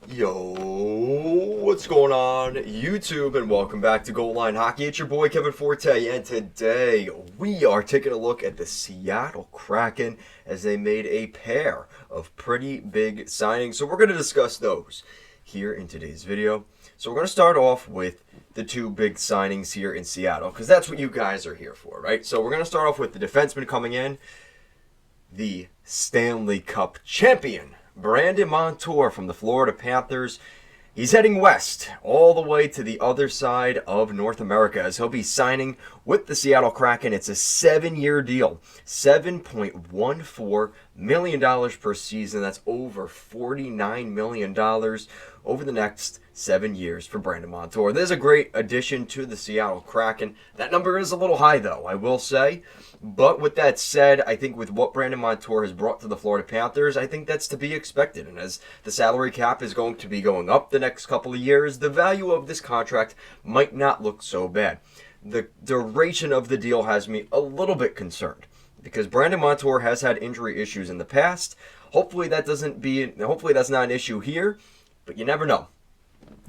Yo, what's going on, YouTube, and welcome back to Goal Line Hockey. It's your boy Kevin Forte, and today we are taking a look at the Seattle Kraken as they made a pair of pretty big signings. So we're going to discuss those here in today's video. So we're going to start off with the two big signings here in Seattle, because that's what you guys are here for, right? So we're going to start off with the defenseman coming in, the Stanley Cup champion, Brandon Montour from the Florida Panthers. He's heading west, all the way to the other side of North America, as he'll be signing with the Seattle Kraken. It's a 7-year deal, $7.14 million per season. That's over $49 million over the next 7 years for Brandon Montour. This is a great addition to the Seattle Kraken. That number is a little high, though, I will say. But with that said, I think with what Brandon Montour has brought to the Florida Panthers, I think that's to be expected. And as the salary cap is going to be going up the next couple of years, the value of this contract might not look so bad. The duration of the deal has me a little bit concerned, because Brandon Montour has had injury issues in the past. Hopefully that's not an issue here, but you never know.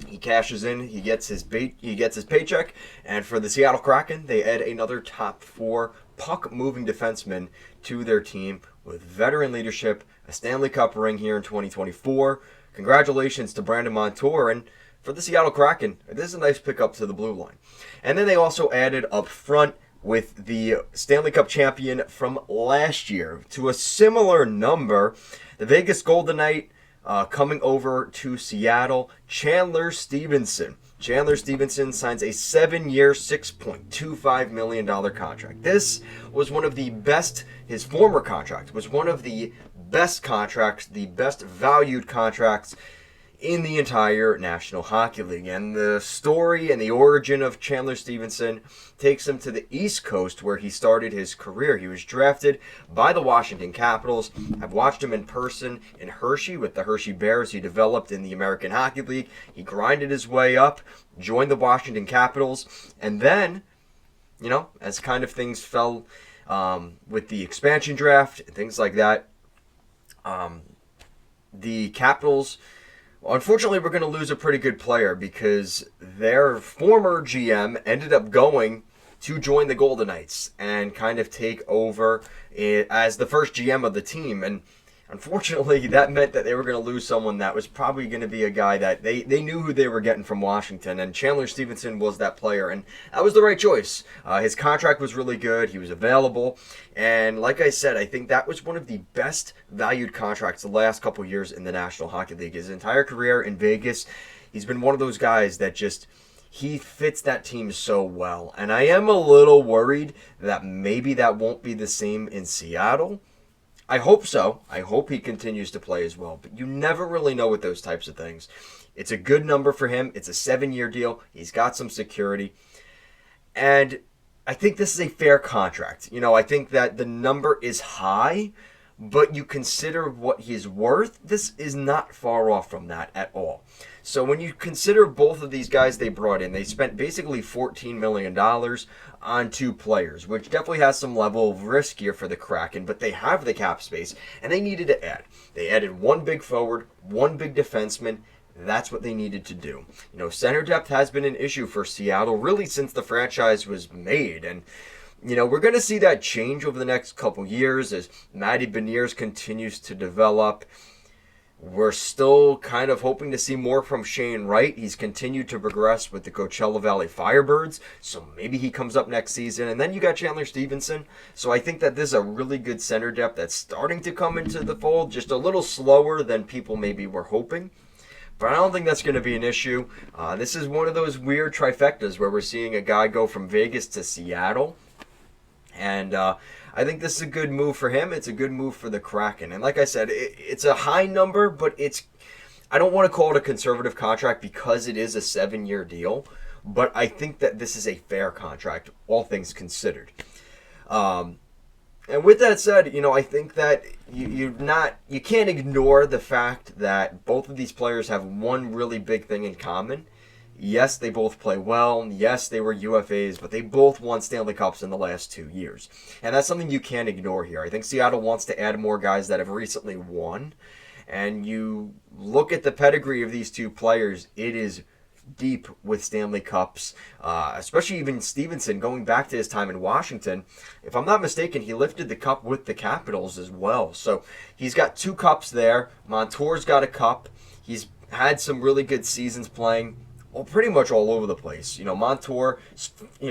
He cashes in, he gets his paycheck, and for the Seattle Kraken, they add another top 4 puck-moving defenseman to their team with veteran leadership, a Stanley Cup ring here in 2024. Congratulations to Brandon Montour, and for the Seattle Kraken, this is a nice pickup to the blue line. And then they also added up front with the Stanley Cup champion from last year to a similar number, the Vegas Golden Knight. Coming over to Seattle, Chandler Stevenson. Chandler Stevenson signs a 7-year, $6.25 million contract. This was one of the best, his former contract was one of the best contracts, the best valued contracts in the entire National Hockey League. And the story and the origin of Chandler Stevenson takes him to the East Coast, where he started his career. He was drafted by the Washington Capitals. I've watched him in person in Hershey with the Hershey Bears. He developed in the American Hockey League. He grinded his way up, joined the Washington Capitals, and then, as kind of things fell with the expansion draft and things like that, the Capitals, unfortunately, we're going to lose a pretty good player, because their former GM ended up going to join the Golden Knights and kind of take over as the first GM of the team. And unfortunately, that meant that they were going to lose someone that was probably going to be a guy that they knew who they were getting from Washington. And Chandler Stevenson was that player, and that was the right choice. His contract was really good. He was available. And like I said, I think that was one of the best valued contracts the last couple of years in the National Hockey League. His entire career in Vegas, he's been one of those guys that he fits that team so well. And I am a little worried that maybe that won't be the same in Seattle. I hope so. I hope he continues to play as well. But you never really know with those types of things. It's a good number for him. It's a 7-year deal. He's got some security. And I think this is a fair contract. I think that the number is high, but you consider what he's worth, this is not far off from that at all. So when you consider both of these guys they brought in, they spent basically $14 million on 2 players, which definitely has some level of risk here for the Kraken, but they have the cap space, and they needed to add. They added 1 big forward, 1 big defenseman. That's what they needed to do. Center depth has been an issue for Seattle really since the franchise was made, and we're going to see that change over the next couple years as Matty Beniers continues to develop. We're still kind of hoping to see more from Shane Wright. He's continued to progress with the Coachella Valley Firebirds, so maybe he comes up next season. And then you got Chandler Stevenson. So I think that this is a really good center depth that's starting to come into the fold, just a little slower than people maybe were hoping. But I don't think that's going to be an issue. This is one of those weird trifectas where we're seeing a guy go from Vegas to Seattle. And I think this is a good move for him. It's a good move for the Kraken. And like I said, it's a high number, but I don't want to call it a conservative contract because it is a 7-year deal. But I think that this is a fair contract, all things considered. And with that said, I think that you can't ignore the fact that both of these players have one really big thing in common. Yes, they both play well. Yes, they were UFAs, but they both won Stanley Cups in the last 2 years. And that's something you can't ignore here. I think Seattle wants to add more guys that have recently won. And you look at the pedigree of these two players, it is deep with Stanley Cups, especially even Stevenson going back to his time in Washington. If I'm not mistaken, he lifted the cup with the Capitals as well. So he's got 2 cups there. Montour's got a cup. He's had some really good seasons playing. Well, pretty much all over the place. Montour,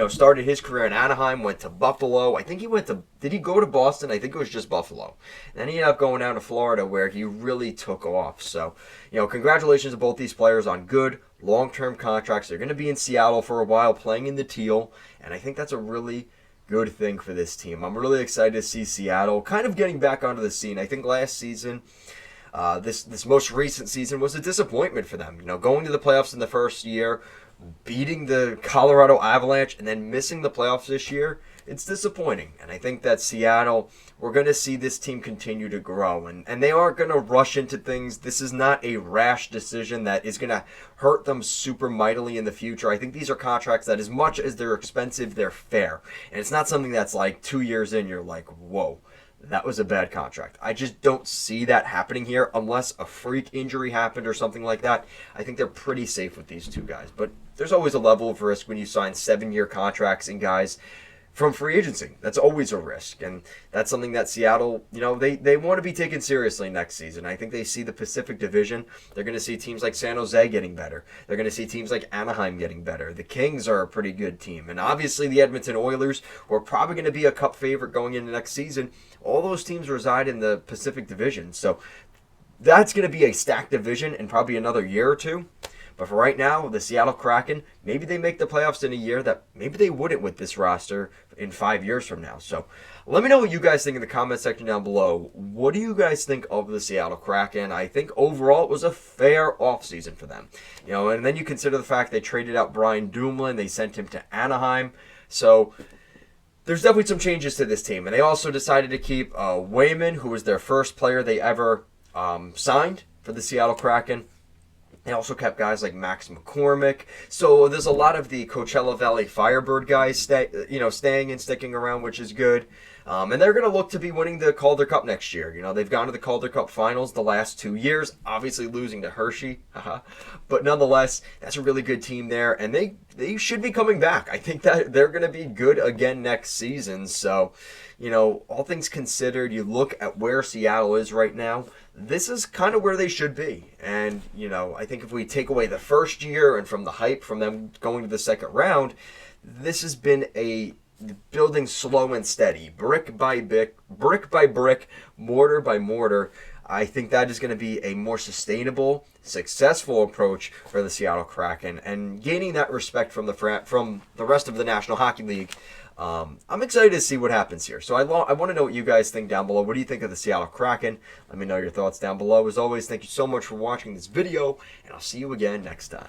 started his career in Anaheim, went to Buffalo. I think he went to, did he go to Boston? I think it was just Buffalo. And then he ended up going down to Florida where he really took off. So, congratulations to both these players on good long-term contracts. They're going to be in Seattle for a while playing in the teal. And I think that's a really good thing for this team. I'm really excited to see Seattle kind of getting back onto the scene. I think last season, this most recent season was a disappointment for them. Going to the playoffs in the first year, beating the Colorado Avalanche, and then missing the playoffs this year, it's disappointing. And I think that Seattle, we're going to see this team continue to grow. And they aren't going to rush into things. This is not a rash decision that is going to hurt them super mightily in the future. I think these are contracts that, as much as they're expensive, they're fair. And it's not something that's like 2 years in, you're like, whoa, that was a bad contract. I just don't see that happening here unless a freak injury happened or something like that. I think they're pretty safe with these two guys. But there's always a level of risk when you sign 7-year contracts and guys from free agency. That's always a risk. And that's something that Seattle, they want to be taken seriously next season. I think they see the Pacific Division. They're going to see teams like San Jose getting better. They're going to see teams like Anaheim getting better. The Kings are a pretty good team. And obviously the Edmonton Oilers, who are probably going to be a cup favorite going into next season, all those teams reside in the Pacific Division. So that's going to be a stacked division in probably another year or two. But for right now, the Seattle Kraken, maybe they make the playoffs in a year that maybe they wouldn't with this roster in 5 years from now. So let me know what you guys think in the comment section down below. What do you guys think of the Seattle Kraken? I think overall it was a fair offseason for them. And then you consider the fact they traded out Brian Dumoulin. They sent him to Anaheim. So there's definitely some changes to this team. And they also decided to keep Wayman, who was their first player they ever signed for the Seattle Kraken. They also kept guys like Max McCormick. So there's a lot of the Coachella Valley Firebird guys staying and sticking around, which is good. And they're going to look to be winning the Calder Cup next year. They've gone to the Calder Cup finals the last 2 years, obviously losing to Hershey. But nonetheless, that's a really good team there. And they should be coming back. I think that they're going to be good again next season. So, all things considered, you look at where Seattle is right now, this is kind of where they should be. And, I think if we take away the first year and from the hype from them going to the second round, this has been a building slow and steady, brick by brick, mortar by mortar. I think that is going to be a more sustainable, successful approach for the Seattle Kraken, and gaining that respect from the rest of the National Hockey League. I'm excited to see what happens here. So I want to know what you guys think down below. What do you think of the Seattle Kraken? Let me know your thoughts down below. As always, thank you so much for watching this video, and I'll see you again next time.